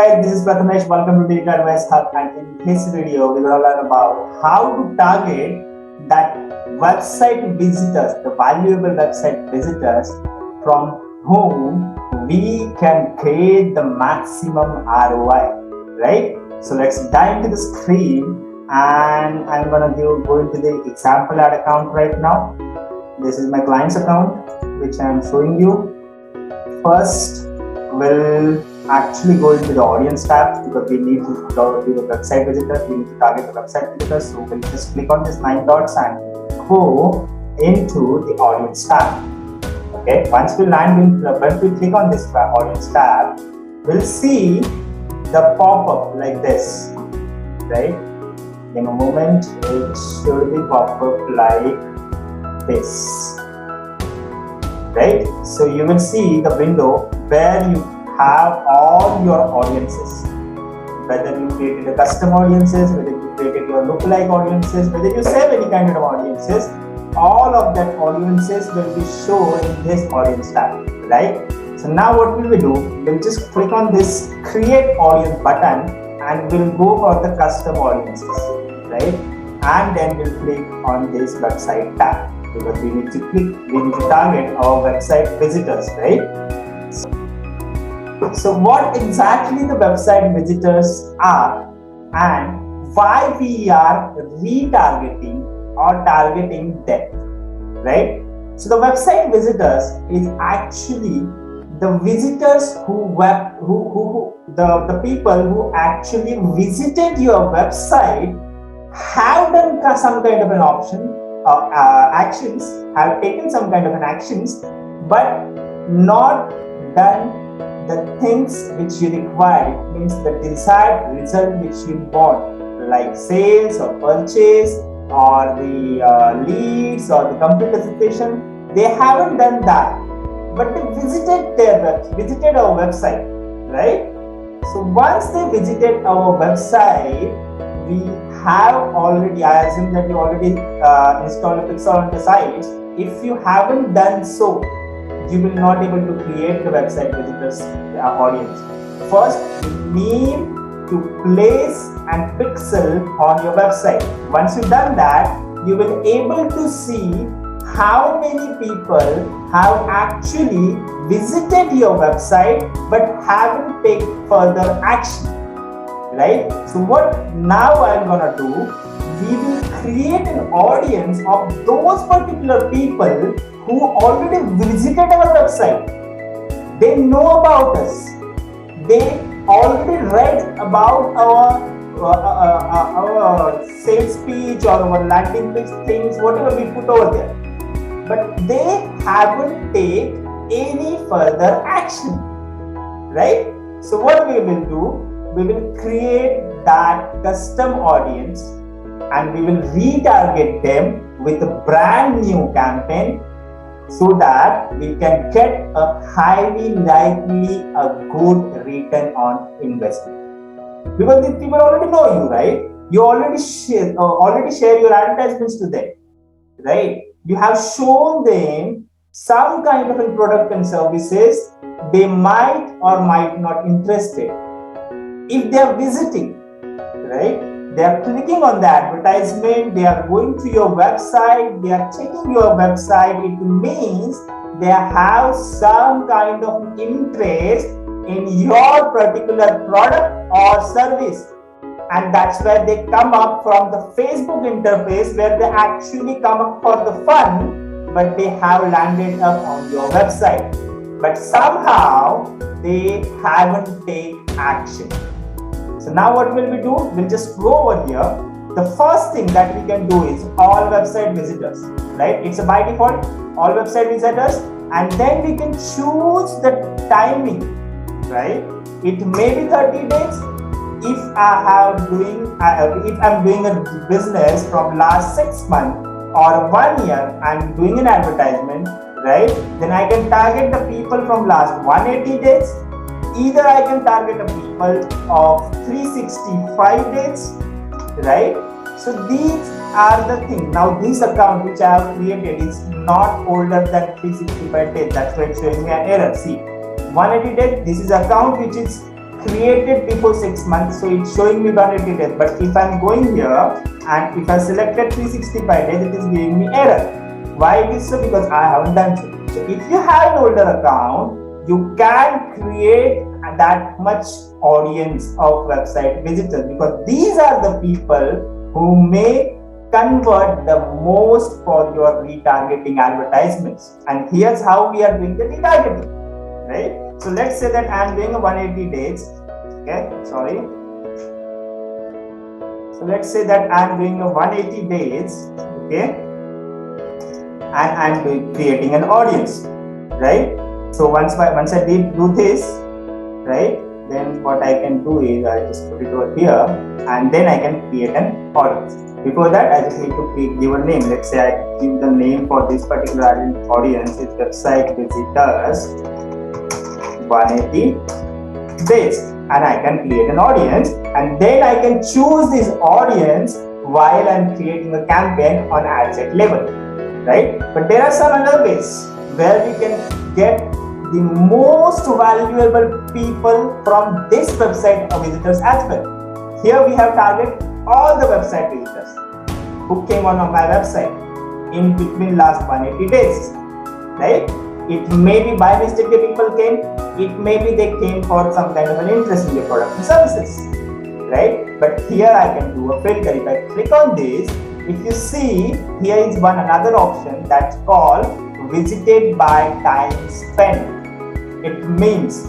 guys, this is Prathamesh. Welcome to Digital Advice Hub, and in this video, we're going to learn about how to target that website visitors, the valuable website visitors from whom we can create the maximum ROI, right? So let's dive into the screen, and I'm going to go into the example ad account right now. This is my client's account, which I'm showing you. First, we'll actually go into the audience tab because we need to go to the website visitors. We need to target the website visitors. So we'll just click on this 9 dots and go into the audience tab. Okay, once we click on this audience tab, we'll see the pop-up like this, right? In a moment, it should be pop-up like this, right? So you will see the window where you have all your audiences, whether you created a custom audiences, whether you created your lookalike audiences, whether you save any kind of audiences, all of that audiences will be shown in this audience tab, right? So now what will we do? We'll just click on this create audience button and we'll go for the custom audiences, right? And then we'll click on this website tab because we need to target our website visitors, right? So what exactly the website visitors are and why we are retargeting or targeting them, right? So the website visitors is actually the visitors the people who actually visited your website, have done some kind of an option actions, have taken some kind of an actions, but not done the things which you require. It means the desired result which you want, like sales or purchase or the leads or the computer situation. They haven't done that, but they visited our website, right? So once they visited our website, we have already, I assume that you already installed a pixel on the sites. If you haven't done so, you will not able to create the website visitors audience. First, you need to place an pixel on your website. Once you've done that, you will able to see how many people have actually visited your website but haven't taken further action, right? So what now I'm gonna do, we will create an audience of those particular people who already visited our website. They know about us. They already read about our sales speech or our landing page things, whatever we put over there. But they haven't taken any further action, right? So what we will do, we will create that custom audience and we will retarget them with a brand new campaign so that we can get a highly likely a good return on investment. Because these people already know you, right? You already share your advertisements to them, right? You have shown them some kind of a product and services they might or might not interested. If they are visiting, right? They are clicking on the advertisement, they are going to your website, they are checking your website. It means they have some kind of interest in your particular product or service. And that's where they come up from the Facebook interface, where they actually come up for the fun, but they have landed up on your website. But somehow they haven't taken action. So now what will we do? We'll just go over here. The first thing that we can do is all website visitors, right? It's a by default, all website visitors, and then we can choose the timing, right? It may be 30 days. If I'm doing a business from last 6 months or 1 year, I'm doing an advertisement, right? Then I can target the people from last 180 days. Either I can target the people of 365 days, right? So these are the things. Now this account which I have created is not older than 365 days. That's why it's showing me an error. See, 180 days, this is account which is created before 6 months, so it's showing me 180 days. But if I'm going here and if I selected 365 days, it is giving me error. Why it is so? Because I haven't done so. So if you have an older account, you can create that much audience of website visitors, because these are the people who may convert the most for your retargeting advertisements. And here's how we are doing the retargeting, right? So let's say that I'm doing a 180 days. Okay, sorry. So let's say that I'm doing a 180 days. Okay, and I'm creating an audience, right? So once I did do this, right, then what I can do is I just put it over here, and then I can create an audience. Before that, I just need to give a name. Let's say I give the name for this particular audience is website visitors 180 days, and I can create an audience, and then I can choose this audience while I'm creating a campaign on ad set level, right? But there are some other ways where we can get the most valuable people from this website visitors as well. Here we have targeted all the website visitors who came on my website in between last 180 days, right? It may be by mistake the people came, it may be they came for some kind of an interest in the product and services, right? But here I can do a filter. If I click on this, if you see, here is another option that's called visited by time spent. It means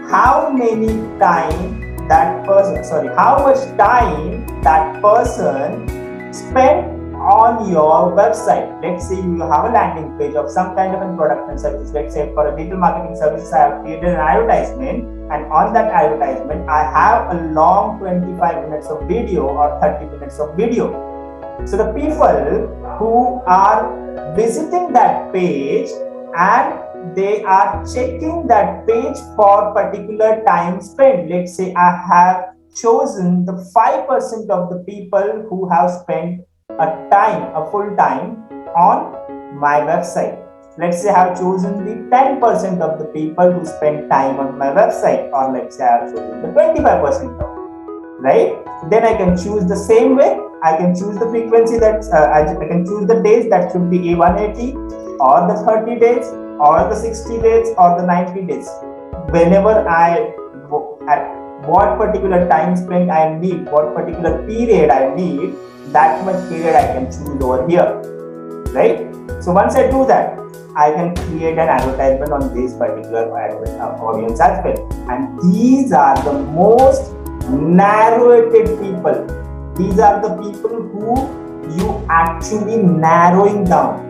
how much time that person spent on your website. Let's say you have a landing page of some kind of a product and service. Let's say for a digital marketing service, I have created an advertisement, and on that advertisement, I have a long 25 minutes of video or 30 minutes of video. So the people who are visiting that page and they are checking that page for particular time spent. Let's say I have chosen the 5% of the people who have spent a full time on my website. Let's say I have chosen the 10% of the people who spend time on my website, or let's say I have chosen the 25% of, right? Then I can choose the same way. I can choose the frequency that I can choose the days that should be A180 or the 30 days or the 60 days or the 90 days. Whenever at what particular time spent I need, what particular period I need, that much period I can choose over here, right? So once I do that, I can create an advertisement on this particular audience as well. And these are the most narrow-rated people. These are the people who you actually narrowing down.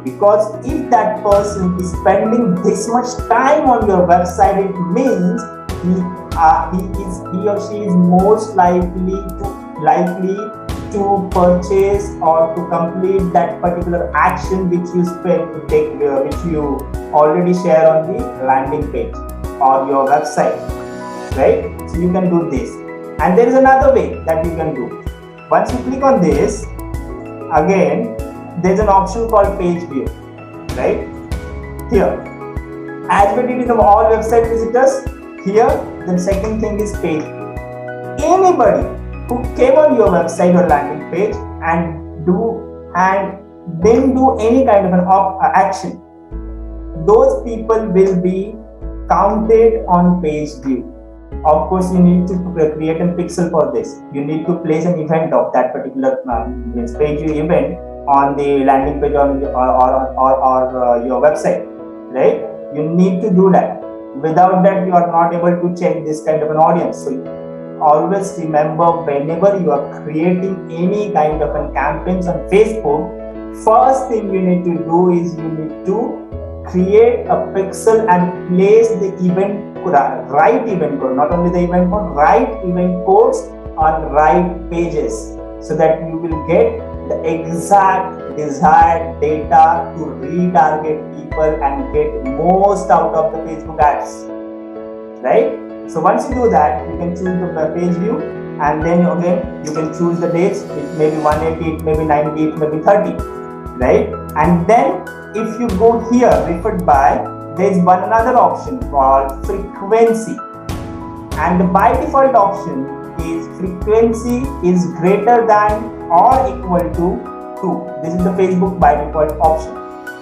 Because if that person is spending this much time on your website, it means he or she is most likely to purchase or to complete that particular action which you which you already share on the landing page or your website, right? So you can do this. And there is another way that you can do. Once you click on this, again, there's an option called page view, right? Here, as we did in all website visitors, here the second thing is page view. Anybody who came on your website or landing page and didn't do any kind of an action, those people will be counted on page view. Of course, you need to create a pixel for this. You need to place an event of that particular page view event on the landing page or your website, right? You need to do that. Without that, you are not able to check this kind of an audience. So always remember, whenever you are creating any kind of a campaigns on Facebook, first thing you need to do is you need to create a pixel and place the right event code, not only the event code, right event codes on right pages, so that you will get the exact desired data to retarget people and get most out of the Facebook ads, right? So once you do that, you can choose the page view, and then again you can choose the dates. It may be 180, it may be 90, it may be 30, right? And then if you go here, referred by, there is one another option called frequency, and by default option is frequency is greater than or equal to 2. This is the Facebook by default option,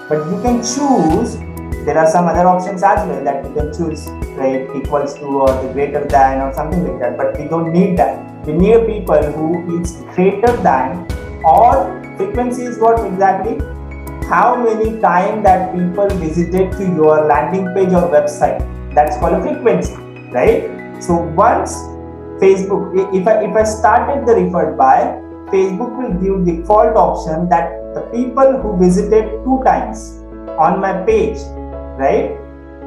but you can choose. There are some other options as well that you can choose, right? Equals to or the greater than or something like that, but we don't need that. We need people who is greater than, or frequency is what exactly? How many times that people visited to your landing page or website. That's called a frequency, right? So once Facebook, if I started the referred by, Facebook will give default option that the people who visited 2 times on my page, right?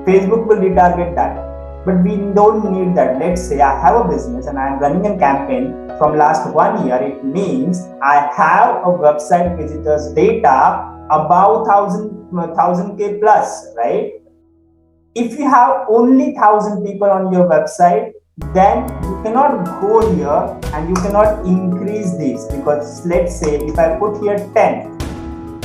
Facebook will retarget that. But we don't need that. Let's say I have a business and I am running a campaign from last 1 year. It means I have a website visitors data about 1000k plus, right? If you have only 1000 people on your website, then you cannot go here and you cannot increase this, because let's say if I put here 10,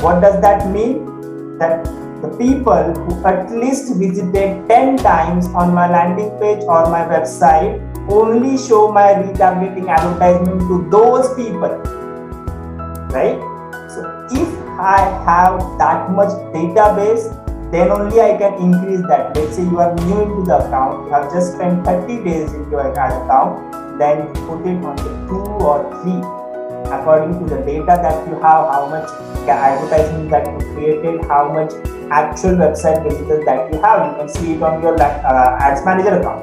what does that mean? That the people who at least visited 10 times on my landing page or my website only show my retargeting advertisement to those people, right? So if I have that much database, then only I can increase that. Let's say you are new into the account, you have just spent 30 days into your account, then put it on the 2 or 3 according to the data that you have, how much advertisement that you created, how much actual website visitors that you have. You can see it on your ads manager account,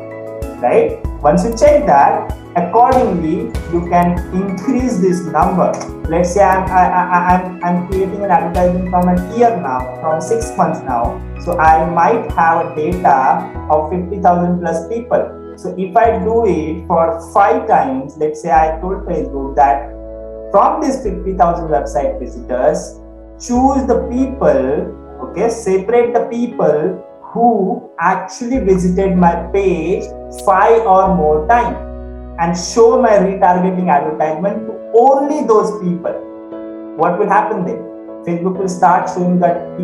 right? Once you check that, accordingly you can increase this number. Let's say I'm creating an advertisement from an year now, from 6 months now, so I might have a data of 50,000 plus people. So if I do it for 5 times, let's say I told Facebook that from these 50,000 website visitors, choose the people, okay, separate the people who actually visited my page 5 or more times, and show my retargeting advertisement to only those people. What will happen then? Facebook will start showing that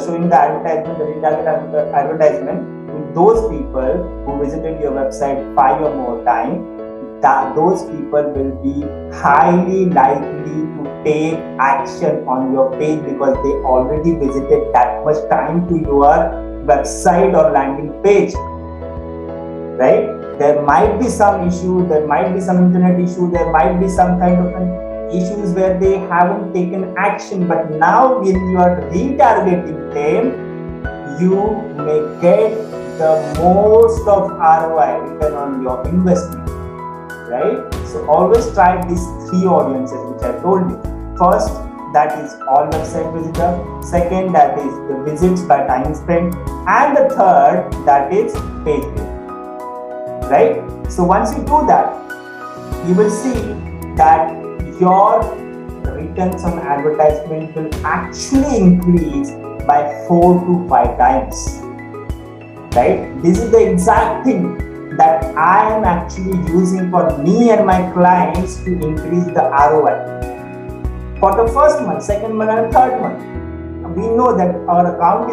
showing the advertisement, the retargeted advertisement to those people who visited your website 5 or more times. That those people will be highly likely to take action on your page because they already visited that much time to your website or landing page, right? There might be some issue, there might be some internet issue, there might be some kind of issues where they haven't taken action, but now when you are retargeting them, you may get the most of ROI, return on your investment. Right? So always try these 3 audiences which I told you. First, that is all website visitor. Second, that is the visits by time spent. And the third, that is page view. Right? So once you do that, you will see that your returns on advertisement will actually increase by 4 to 5 times. Right? This is the exact thing that I am actually using for me and my clients to increase the ROI. For the first month, second month and third month, we know that our account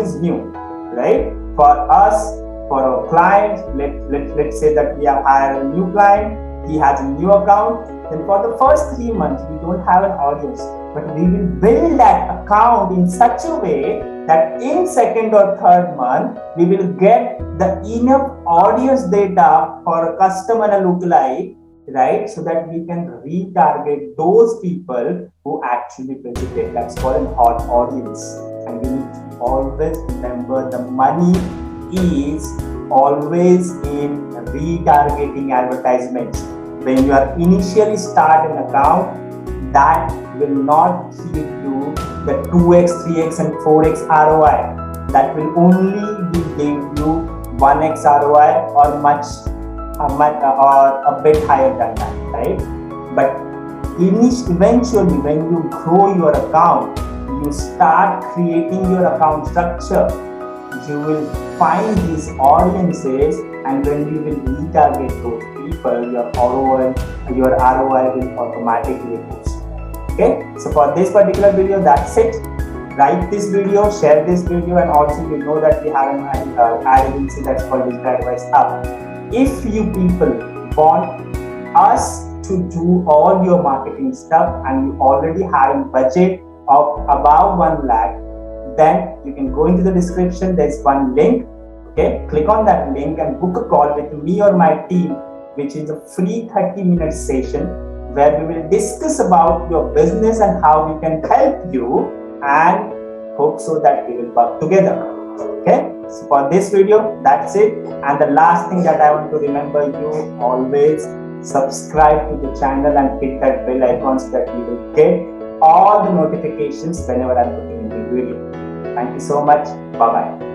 is new. Right? For us, for our clients, let's say that we have hired a new client, he has a new account, then for the first 3 months, we don't have an audience, but we will build that account in such a way that in second or third month, we will get the enough audience data for a customer and a lookalike, right? So that we can retarget those people who actually visited. That's called an hot audience. And you need to always remember the money is always in retargeting advertisements. When you are initially start an account, that will not give you the 2x, 3x and 4x ROI. That will only give you 1x ROI or much or a bit higher than that, right? But eventually when you grow your account, you start creating your account structure, you will find these audiences, and when you will retarget those people, your ROI will automatically boost. Okay, so for this particular video, that's it. like this video, share this video, and also you know that we have an ad agency that's called Digital Advice Hub. If you people want us to do all your marketing stuff and you already have a budget of above 1 lakh, then you can go into the description. There's one link. Okay, click on that link and book a call with me or my team, which is a free 30-minute session where we will discuss about your business and how we can help you, and hope so that we will work together. Okay, so for this video, that's it. And the last thing that I want to remember you, always subscribe to the channel and hit that bell icon so that you will get all the notifications whenever I'm putting in the video. Thank you so much. Bye bye.